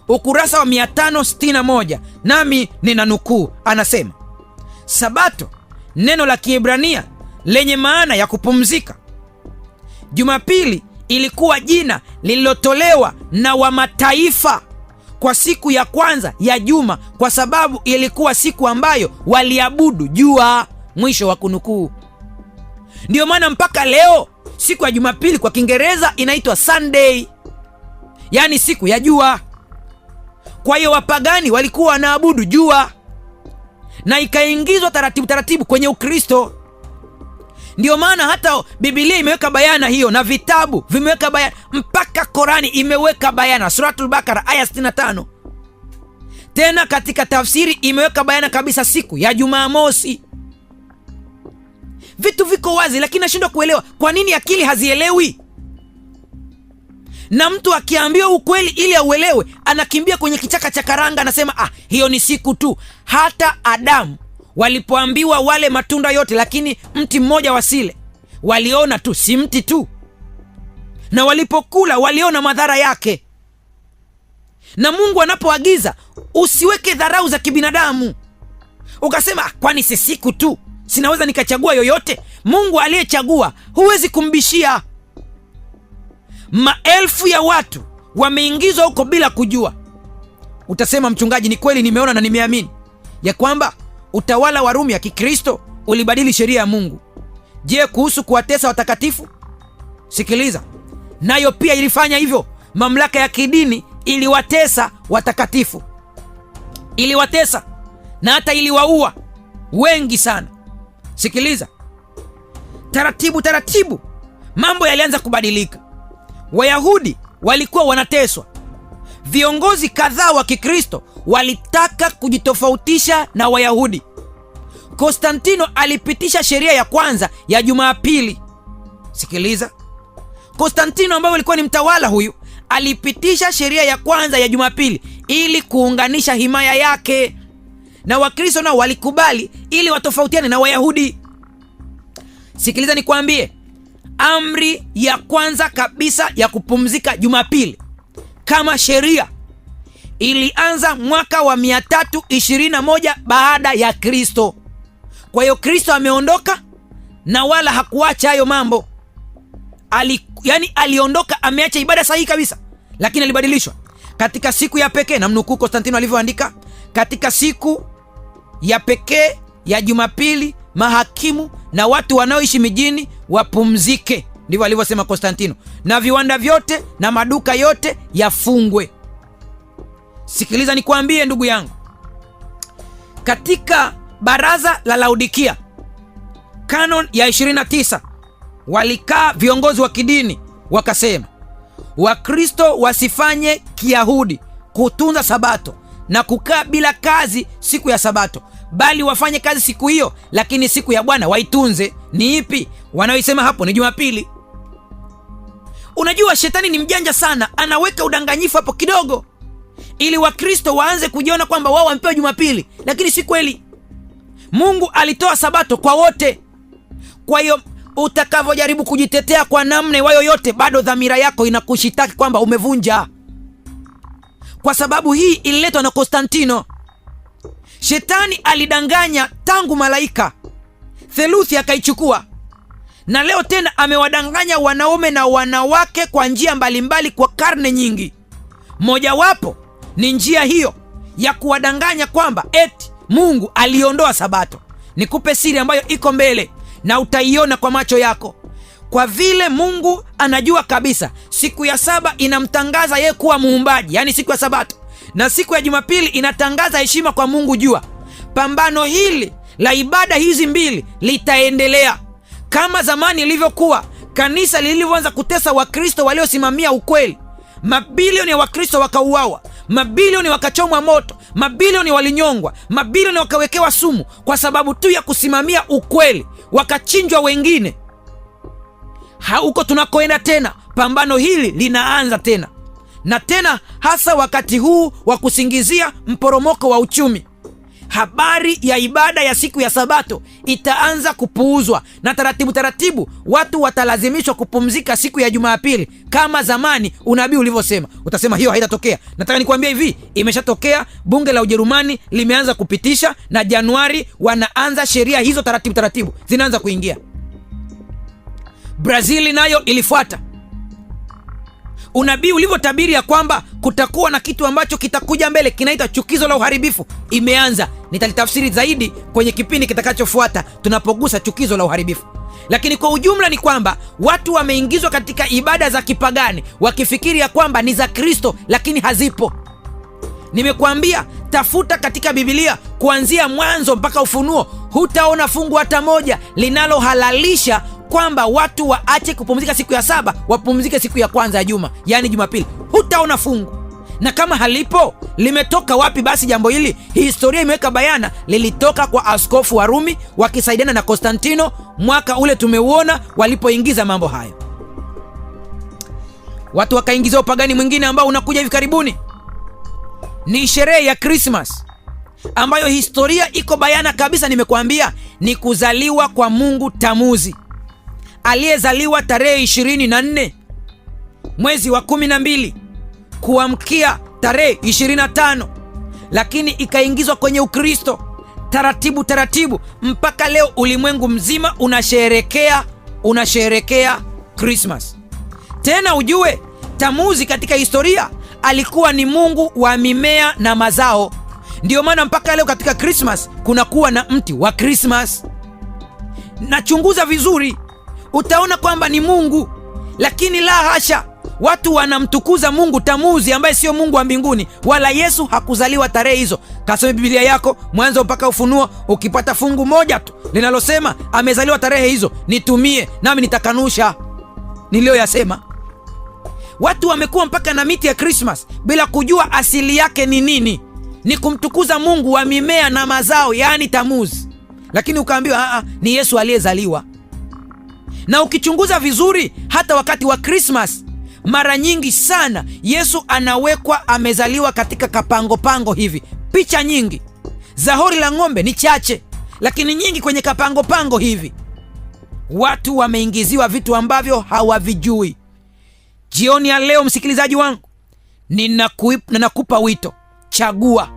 ukurasa wa 561, nami nina nukuu. Anasema, Sabato, neno la Kiebrania lenye maana ya kupumzika. Jumapili ilikuwa jina lililotolewa na wa mataifa kwa siku ya kwanza ya juma, kwa sababu ilikuwa siku ambayo waliabudu jua, mwisho wa kunukuu. Ndiyo maana mpaka leo siku ya Jumapili kwa Kiingereza inaitwa Sunday, yani siku ya jua. Kwa hiyo wapagani walikuwa wanaabudu jua na ikaingizwa taratibu kwenye Ukristo. Ndiyo maana hata Biblia imeweka bayana hiyo, na vitabu vimeweka bayana, mpaka Korani imeweka bayana, Suratul Bakara aya 65. Tena katika tafsiri imeweka bayana kabisa siku ya Jumamosi. Vitu viko wazi, lakini nashindwa kuelewa kwa nini akili hazielewi. Na mtu akiambiwa ukweli ili auelewe, anakimbia kwenye kichaka cha karanga, anasema hiyo ni siku tu. Hata Adamu walipoambiwa wale matunda yote, lakini mti mmoja wasile, waliona tu si mti tu, na walipokula waliona madhara yake. Na Mungu anapoagiza usiweke dharau za kibinadamu ukasema kwani si siku tu, sinaweza nikachagua yoyote. Mungu aliyechagua huwezi kumbishia. Maelfu ya watu wameingizwa huko bila kujua. Utasema, mchungaji, ni kweli, nimeona na nimeamini ya kwamba utawala wa Rumi ya Kikristo ulibadili sheria ya Mungu. Je, kuhusu kuwatesa watakatifu? Sikiliza, nayo pia ilifanya hivyo. Mamlaka ya kidini iliwatesa watakatifu, iliwatesa na hata iliwaua wengi sana. Sikiliza, taratibu mambo yalianza kubadilika. Wayahudi walikuwa wanateswa. Viongozi kadhaa wa Kikristo walitaka kujitofautisha na Wayahudi. Konstantino alipitisha sheria ya kwanza ya Jumapili. Sikiliza, Konstantino ambaye alikuwa ni mtawala huyu, alipitisha sheria ya kwanza ya Jumapili ili kuunganisha himaya yake, na Wakristo nao walikubali ili watofautiane na Wayahudi. Sikiliza nikwambie, amri ya kwanza kabisa ya kupumzika Jumapili kama sheria ilianza mwaka wa 321 baada ya Kristo. Kwa hiyo Kristo ameondoka na wala hakuacha hayo mambo. Aliondoka ameacha ibada sahihi kabisa, lakini alibadilishwa katika siku ya pekee. Na mnukuu Konstantino alivyoandika, katika siku ya pekee ya Jumapili mahakimu na watu wanaoishi mijini wapumzike. Ndivyo alivyosema Konstantino, na viwanda vyote na maduka yote yafungwe. Sikiliza nikwambie ndugu yangu, katika baraza la Laodikia, kanon ya 29, walikaa viongozi wa kidini wakasema, Wakristo wasifanye Kiyahudi kutunza Sabato na kukaa bila kazi siku ya Sabato, bali wafanye kazi siku hiyo, lakini siku ya Bwana waitunze. Ni ipi wanaoisema hapo? Ni Jumapili. Unajua shetani ni mjanja sana, anaweka udanganyifu hapo kidogo ili Wakristo waanze kujiona kwamba wao wamepewa Jumapili, lakini si kweli. Mungu alitoa Sabato kwa wote. Kwa hiyo utakavyojaribu kujitetea kwa namna iwayo yote, bado dhamira yako inakushitaki kwamba umevunja, kwa sababu hii ililetwa na Konstantino. Shetani alidanganya tangu malaika, theluthi akaichukua, na leo tena amewadanganya wanaume na wanawake kwa njia mbalimbali kwa karne nyingi. Mojawapo ni njia hiyo ya kuwadanganya kwamba eti Mungu aliondoa Sabato. Nikupe siri ambayo iko mbele na utaiona kwa macho yako. Kwa vile Mungu anajua kabisa siku ya saba inamtangaza yeye kuwa muumbaji, yani siku ya Sabato, na siku ya Jumapili inatangaza heshima kwa Mungu jua, pambano hili la ibada hizi mbili litaendelea kama zamani ilivyokuwa kanisa lilivyoanza kutesa Wakristo waliosimamia ukweli. Mabilioni ya Wakristo wakauawa, mabilioni wakachomwa moto, mabilioni walinyongwa, mabilioni wakawekewa sumu kwa sababu tu ya kusimamia ukweli, wakachinjwa wengine. Huko tunakoenda tena, pambano hili linaanza tena na tena, hasa wakati huu wa kusingizia mporomoko wa uchumi. Habari ya ibada ya siku ya Sabato itaanza kupuuzwa, na taratibu taratibu watu watalazimishwa kupumzika siku ya Jumapili kama zamani unabii ulivyosema. Utasema hiyo haitatokea. Nataka nikwambia hivi, imeshatokea. Bunge la Ujerumani limeanza kupitisha, na Januari wanaanza sheria hizo, taratibu taratibu zinaanza kuingia. Brazili nayo ilifuata. Unabii ulivyotabiri ya kwamba kutakuwa na kitu ambacho kitakuja mbele kinaitwa chukizo la uharibifu, imeanza. Nitalitafsiri zaidi kwenye kipindi kitakachofuata tunapogusa chukizo la uharibifu. Lakini kwa ujumla ni kwamba watu wameingizwa katika ibada za kipagani wakifikiri ya kwamba ni za Kristo, lakini hazipo. Nimekuambia, tafuta katika Biblia kuanzia Mwanzo mpaka Ufunuo, hutaona fungu hata moja linalohalalisha kwamba watu waache kupumzika siku ya saba, wapumzike siku ya kwanza ya juma, yani Jumapili. Hutaona fungu, na kama halipo, limetoka wapi basi jambo hili? Historia imeweka bayana, lilitoka kwa askofu wa Rumi wakisaidiana na Konstantino. Mwaka ule tumeuona walipoingiza mambo hayo. Watu wakaingiza upagani mwingine ambao unakuja hivi karibuni, ni sherehe ya Christmas, ambayo historia iko bayana kabisa. Nimekuambia ni kuzaliwa kwa Mungu Tamuzi, aliyezaliwa tarehe 24 mwezi wa 12 kuamkia tarehe 25, lakini ikaingizwa kwenye Ukristo taratibu taratibu mpaka leo ulimwengu mzima unasherekea Christmas. Tena ujue Tamuzi katika historia alikuwa ni mungu wa mimea na mazao. Ndio maana mpaka leo katika Christmas kunakuwa na mti wa Christmas. Nachunguza vizuri, utaona kwamba ni Mungu, lakini la hasha, watu wanamtukuza Mungu Tamuzi ambaye sio Mungu wa mbinguni, wala Yesu hakuzaliwa tarehe hizo. Kasome Biblia yako Mwanzo mpaka Ufunuo, ukipata fungu moja tu linalosema amezaliwa tarehe hizo, nitumie nami nitakanusha niliyoyasema. Watu wamekuwa mpaka na miti ya Christmas bila kujua asili yake ni nini. Ni kumtukuza Mungu wa mimea na mazao, yani Tamuzi. lakini ukaambiwa ni Yesu aliyezaliwa. Na ukichunguza vizuri, hata wakati wa Christmas mara nyingi sana Yesu anawekwa amezaliwa katika kapango hivi. Picha nyingi za hori la ng'ombe ni chache, lakini nyingi kwenye kapango hivi. Watu wameingiziwa vitu ambavyo hawavijui. Jioni ya leo, msikilizaji wangu, ninakupa wito. Chagua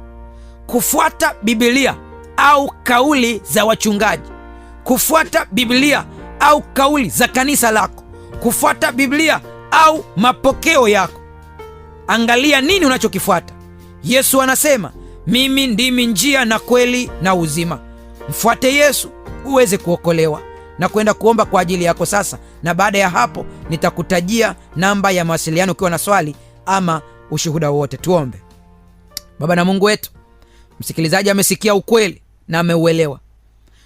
kufuata Biblia au kauli za wachungaji, kufuata Biblia au kauli za kanisa lako, kufuata Biblia au mapokeo yako. Angalia nini unachokifuata. Yesu anasema, mimi ndimi njia na kweli na uzima. Mfuate Yesu uweze kuokolewa. Na kwenda kuomba kwa ajili yako sasa, na baada ya hapo nitakutajia namba ya mawasiliano ukiwa na swali ama ushuhuda wote. Tuombe. Baba na Mungu wetu, msikilizaji amesikia ukweli na ameuelewa.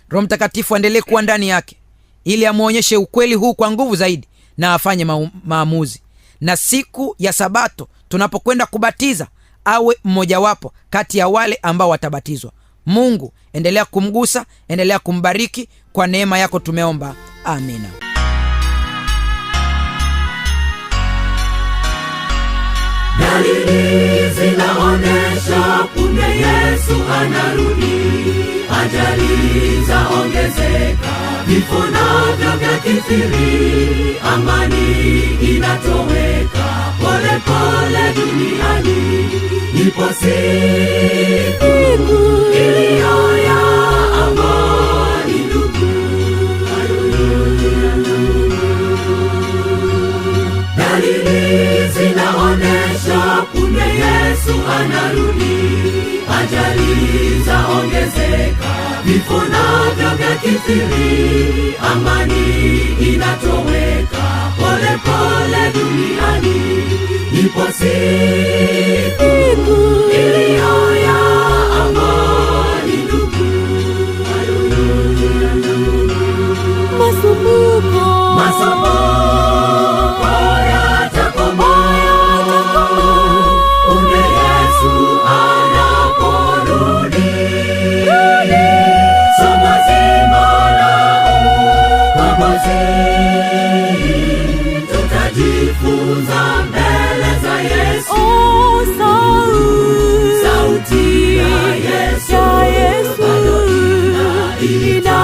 Roho Mtakatifu aendelee kuwa ndani yake ili amuonyeshe ukweli huu kwa nguvu zaidi na afanye maamuzi. Na siku ya Sabato tunapokwenda kubatiza, awe mmojawapo kati ya wale ambao watabatizwa. Mungu, endelea kumgusa, endelea kumbariki. Kwa neema yako tumeomba, amina. Dalili zinaonesha punde Yesu anarudi. Ajali zaongezeka, vifo navyo vyakithiri, amani inatoweka pole pole duniani. Ipo siku iliyo ya amani ndugu. Dalili zinaonesha punde Yesu anarudi. Ajali zaongezeka, vifo navyo vyakithiri, amani inatoweka pole pole duniani. Ipo siku iliyo ya amani ndugu. Masumbuko yatakoma punde Yesu anaporudi. Somo zima la ukombozi tutajifunza mbele za Yesu. Sauti ya Yesu bado inaita.